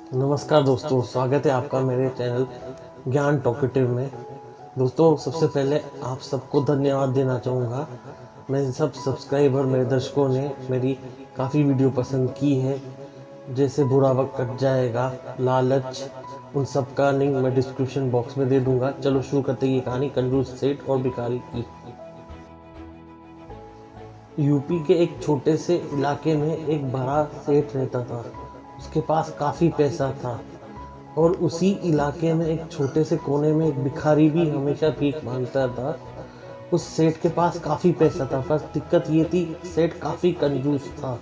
नमस्कार दोस्तों, स्वागत है आपका मेरे चैनल ज्ञान टॉकेटिव में। दोस्तों, सबसे पहले आप सबको धन्यवाद देना चाहूँगा। मैं सब सब्सक्राइबर मेरे दर्शकों ने मेरी काफ़ी वीडियो पसंद की है, जैसे बुरा वक्त कट जाएगा, लालच, उन सब का लिंक मैं डिस्क्रिप्शन बॉक्स में दे दूँगा। चलो शुरू करते हैं ये कहानी कंजूस सेठ और भिखारी की। यूपी के एक छोटे से इलाके में एक बड़ा सेठ रहता था। उसके पास काफ़ी पैसा था और उसी इलाके में एक छोटे से कोने में एक भिखारी भी हमेशा भीख मांगता था। उस सेठ के पास काफ़ी पैसा था, बस दिक्कत ये थी सेठ काफ़ी कंजूस था।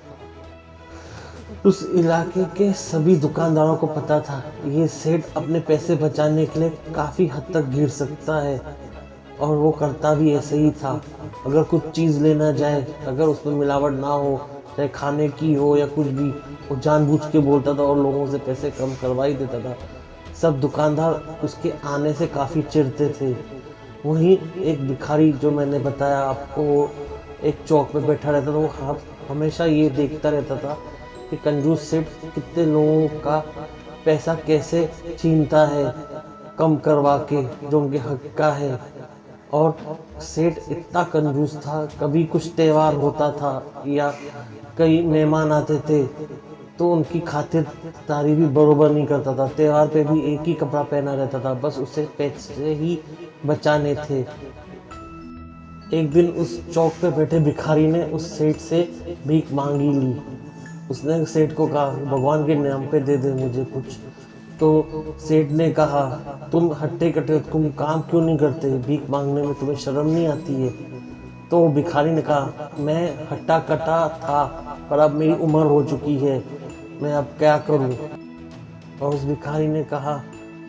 उस इलाके के सभी दुकानदारों को पता था ये सेठ अपने पैसे बचाने के लिए काफ़ी हद तक गिर सकता है, और वो करता भी ऐसे ही था। अगर कुछ चीज़ लेना जाए, अगर उसमें मिलावट ना हो, चाहे खाने की हो या कुछ भी, वो जानबूझ के बोलता था और लोगों से पैसे कम करवा ही देता था। सब दुकानदार उसके आने से काफ़ी चिढ़ते थे। वहीं एक भिखारी जो मैंने बताया आपको, वो एक चौक पे बैठा रहता था। वो हमेशा ये देखता रहता था कि कंजूस सेठ कितने लोगों का पैसा कैसे छीनता है कम करवा के, जो उनके हक का है। और सेठ इतना कंजूस था, कभी कुछ त्यौहार होता था या कई मेहमान आते थे तो उनकी खातिरदारी भी बरोबर नहीं करता था। त्यौहार पे भी एक ही कपड़ा पहना रहता था, बस उसे पैसे ही बचाने थे। एक दिन उस चौक पे बैठे भिखारी ने उस सेठ से भीख मांगी ली। उसने सेठ को कहा, भगवान के नाम पे दे दे मुझे कुछ। तो सेठ ने कहा, तुम हट्टे कट्टे, तुम काम क्यों नहीं करते? भीख मांगने में तुम्हें शर्म नहीं आती है? तो भिखारी ने कहा, मैं हट्टा कट्टा था पर अब मेरी उम्र हो चुकी है, मैं अब क्या करूं? और उस भिखारी ने कहा,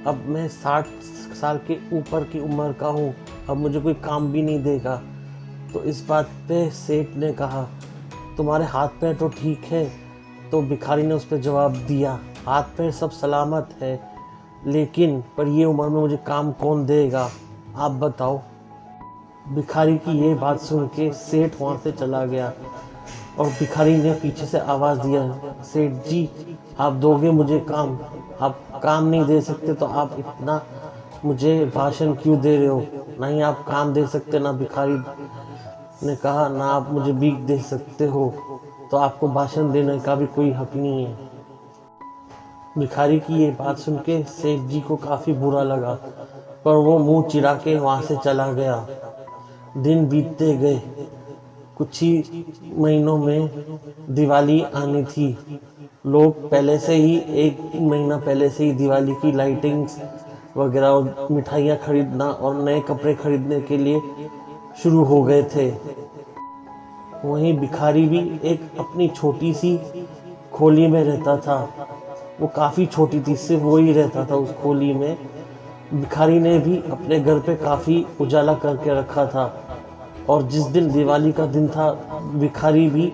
अब मैं 60 साल के ऊपर की उम्र का हूँ, अब मुझे कोई काम भी नहीं देगा। तो इस बात पे सेठ ने कहा, तुम्हारे हाथ पैर तो ठीक है? तो भिखारी ने उस पर जवाब दिया, हाथ पैर सब सलामत है, लेकिन पर ये उम्र में मुझे काम कौन देगा, आप बताओ। भिखारी की ये बात सुन के सेठ वहाँ से चला गया और भिखारी ने पीछे से आवाज़ दिया, सेठ जी आप दोगे मुझे काम? आप काम नहीं दे सकते तो आप इतना मुझे भाषण क्यों दे रहे हो? नहीं आप काम दे सकते ना। भिखारी ने कहा, ना आप मुझे भीख दे सकते हो, तो आपको भाषण देने का भी कोई हक नहीं है। भिखारी की ये बात सुन के सेठ जी को काफ़ी बुरा लगा, पर वो मुंह चिढ़ा के वहाँ से चला गया। दिन बीतते गए। कुछ ही महीनों में दिवाली आनी थी। लोग पहले से ही, एक महीना पहले से ही दिवाली की लाइटिंग्स वगैरह और मिठाइयाँ खरीदना और नए कपड़े खरीदने के लिए शुरू हो गए थे। वहीं भिखारी भी एक अपनी छोटी सी खोली में रहता था। वो काफ़ी छोटी थी, सिर्फ वो ही रहता था उस खोली में। भिखारी ने भी अपने घर पे काफ़ी उजाला करके रखा था, और जिस दिन दिवाली का दिन था, भिखारी भी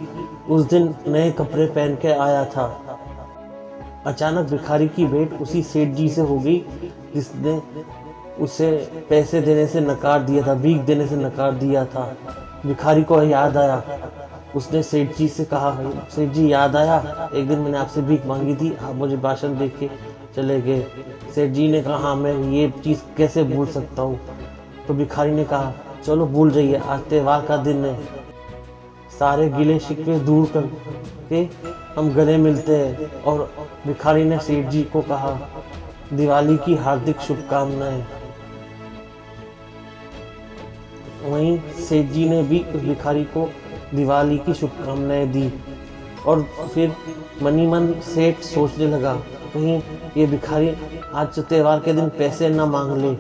उस दिन नए कपड़े पहन के आया था। अचानक भिखारी की भेंट उसी सेठ जी से हो गई जिसने उसे पैसे देने से नकार दिया था, भीख देने से नकार दिया था। भिखारी को याद आया। उसने सेठ जी से कहा, सेठ जी याद आया, एक दिन मैंने आपसे भीख मांगी थी, आप मुझे भाषण दे के चले गए। सेठ जी ने कहा, हाँ मैं ये चीज़ कैसे भूल सकता हूँ। तो भिखारी ने कहा, चलो भूल जाइए, आज त्यौहार का दिन है, सारे गिले शिकवे दूर करके हम गले मिलते हैं। और भिखारी ने सेठ जी को कहा, दिवाली की हार्दिक शुभकामनाएं। वहीं सेठ जी ने भी उस भिखारी को दिवाली की शुभकामनाएं दी। और फिर मनी मन सेठ सोचने लगा, कहीं ये भिखारी आज त्यौहार के दिन पैसे ना मांग ले,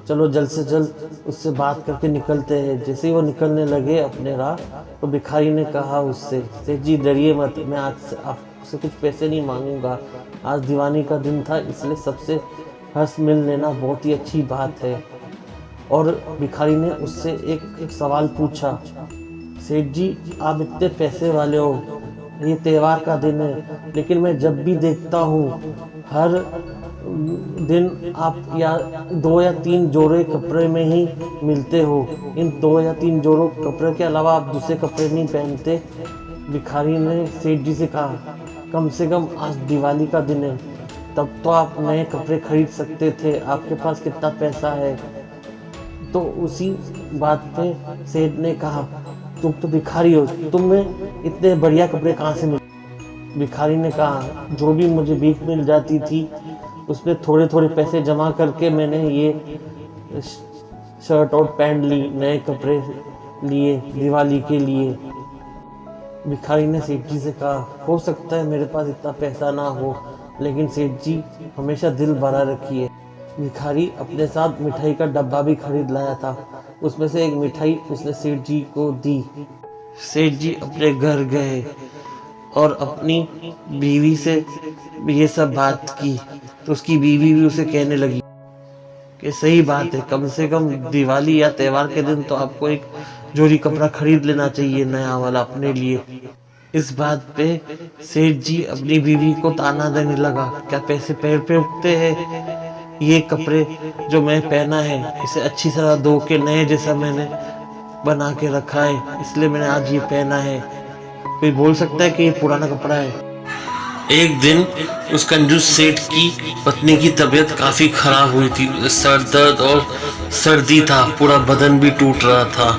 चलो जल्द से जल्द उससे बात करके निकलते हैं। जैसे ही वो निकलने लगे अपने राह, तो भिखारी ने कहा उससे, सेठ जी डरिए मत, मैं आज से आपसे कुछ पैसे नहीं मांगूंगा, आज दिवाली का दिन था इसलिए सबसे हंस मिल लेना बहुत ही अच्छी बात है। और भिखारी ने उससे एक सवाल पूछा, सेठ जी आप इतने पैसे वाले हो, ये त्यौहार का दिन है, लेकिन मैं जब भी देखता हूँ हर दिन आप या 2 या 3 जोड़े कपड़े में ही मिलते हो, इन 2 या 3 जोड़ों कपड़े के अलावा आप दूसरे कपड़े नहीं पहनते। भिखारी ने सेठ जी से कहा, कम से कम आज दिवाली का दिन है, तब तो आप नए कपड़े खरीद सकते थे, आपके पास कितना पैसा है। तो उसी बात पे सेठ ने कहा, तुम तो भिखारी हो, तुम्हें इतने बढ़िया कपड़े कहाँ से मिले। भिखारी ने कहा, जो भी मुझे भीख मिल जाती थी उसमें थोड़े थोड़े पैसे जमा करके मैंने ये शर्ट और पैंट ली, नए कपड़े लिए दिवाली के लिए। भिखारी ने सेठ जी से कहा, हो सकता है मेरे पास इतना पैसा ना हो, लेकिन सेठ जी हमेशा दिल भरा रखिए। भिखारी अपने साथ मिठाई का डब्बा भी खरीद लाया था, उसमें से एक मिठाई उसने सेठ जी को दी। सेठ जी अपने घर गए और अपनी बीवी से ये सब बात की, तो उसकी बीवी भी उसे कहने लगी कि सही बात है, कम से कम दिवाली या त्योहार के दिन तो आपको एक जोड़ी कपड़ा खरीद लेना चाहिए नया वाला अपने लिए। इस बात पे सेठ जी अपनी बीवी को ताना देने लगा, क्या पैसे पैर पे उठते हैं, ये कपड़े जो मैं पहना है इसे अच्छी तरह धो के नए जैसा मैंने बना के रखा है, इसलिए मैंने आज ये पहना है। कोई बोल सकता है कि ये पुराना कपड़ा है। एक दिन उस कंजूस सेठ की पत्नी की तबीयत काफी खराब हुई थी, सर दर्द और सर्दी था, पूरा बदन भी टूट रहा था।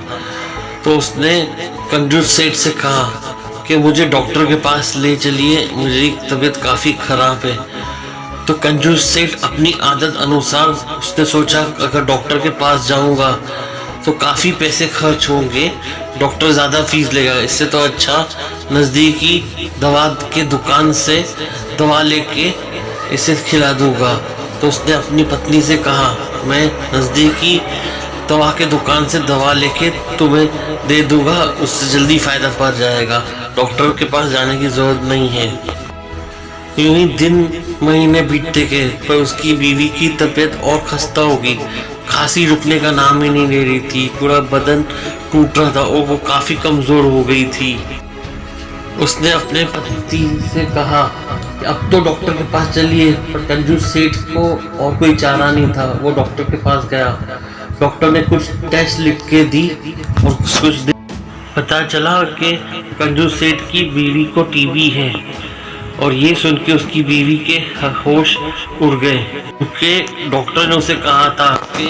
तो उसने कंजूस सेठ से कहा कि मुझे डॉक्टर के पास ले चलिए, मेरी तबीयत काफी खराब है। तो कंजूस सेठ अपनी आदत अनुसार उसने सोचा, अगर डॉक्टर के पास जाऊंगा तो काफी पैसे खर्च होंगे, डॉक्टर ज़्यादा फीस लेगा, इससे तो अच्छा नज़दीकी दवा के दुकान से दवा लेके इसे खिला दूंगा। तो उसने अपनी पत्नी से कहा, मैं नज़दीकी दवा के दुकान से दवा लेके तुम्हें दे दूंगा, उससे जल्दी फ़ायदा पड़ जाएगा, डॉक्टर के पास जाने की ज़रूरत नहीं है। यूं ही दिन महीने बीतते गए, पर उसकी बीवी की तबीयत और खस्ता होगी, खांसी रुकने का नाम ही नहीं ले रही थी, पूरा बदन टूट रहा था और वो काफी कमजोर हो गई थी। उसने अपने पति से कहा कि अब तो डॉक्टर के पास चलिए, पर कंजूस सेठ को और कोई चारा नहीं था, वो डॉक्टर के पास गया। डॉक्टर ने कुछ टेस्ट लिख के दी और कुछ पता चला कि कंजूस सेठ की बीवी को टीबी है, और ये सुन के उसकी बीवी के होश उड़ गए, क्योंकि डॉक्टर ने उसे कहा था कि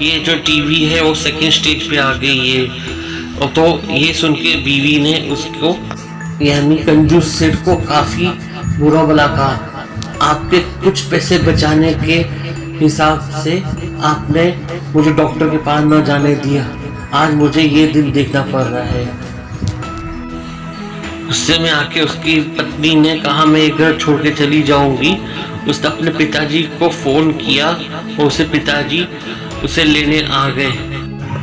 ये जो टीबी है वो सेकंड स्टेज पे आ गई है। और तो ये सुन के बीवी ने उसको यानी कंजूस सेठ को काफ़ी बुरा भला कहा, आपके कुछ पैसे बचाने के हिसाब से आपने मुझे डॉक्टर के पास न जाने दिया, आज मुझे ये दिन देखना पड़ रहा है। गुस्से में आके उसकी पत्नी ने कहा, मैं ये घर छोड़ के चली जाऊंगी। उसने अपने पिताजी को फोन किया और उसे पिताजी उसे लेने आ गए।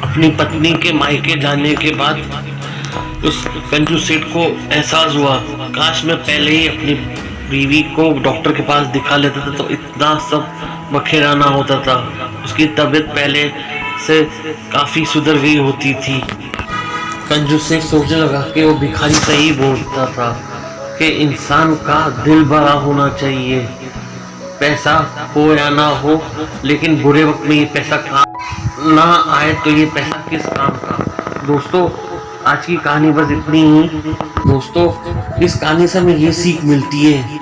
अपनी पत्नी के मायके जाने के बाद उस कंजूस सेठ को एहसास हुआ, काश मैं पहले ही अपनी बीवी को डॉक्टर के पास दिखा लेता था तो इतना सब बखेरा ना होता था, उसकी तबीयत पहले से काफ़ी सुधर गई होती थी। कंजूस सेठ सोचने लगा कि वो भिखारी सही बोलता था कि इंसान का दिल भरा होना चाहिए, पैसा हो या ना हो, लेकिन बुरे वक्त में ये पैसा काम ना आए तो ये पैसा किस काम का। दोस्तों, आज की कहानी बस इतनी ही। दोस्तों, इस कहानी से हमें ये सीख मिलती है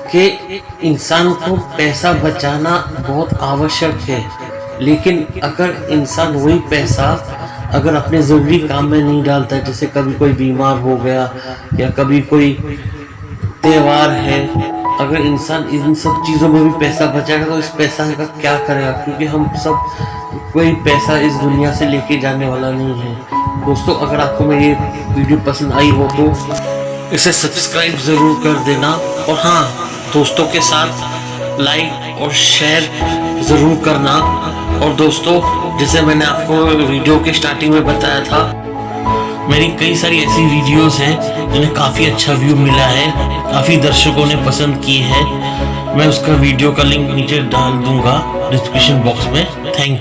कि इंसान को पैसा बचाना बहुत आवश्यक है, लेकिन अगर इंसान वही पैसा अगर अपने ज़रूरी काम में नहीं डालता है, जैसे कभी कोई बीमार हो गया या कभी कोई त्योहार है, अगर इंसान इन सब चीज़ों में भी पैसा बचाएगा तो इस पैसा का क्या करेगा, क्योंकि हम सब कोई पैसा इस दुनिया से लेके जाने वाला नहीं है। दोस्तों, अगर आपको मेरी वीडियो पसंद आई हो तो इसे सब्सक्राइब ज़रूर कर देना, और हाँ, दोस्तों के साथ लाइक और शेयर ज़रूर करना। और दोस्तों, जैसे मैंने आपको वीडियो के स्टार्टिंग में बताया था, मेरी कई सारी ऐसी वीडियोस हैं जिन्हें काफ़ी अच्छा व्यू मिला है, काफ़ी दर्शकों ने पसंद की है। मैं उसका वीडियो का लिंक नीचे डाल दूंगा डिस्क्रिप्शन बॉक्स में। Thank you.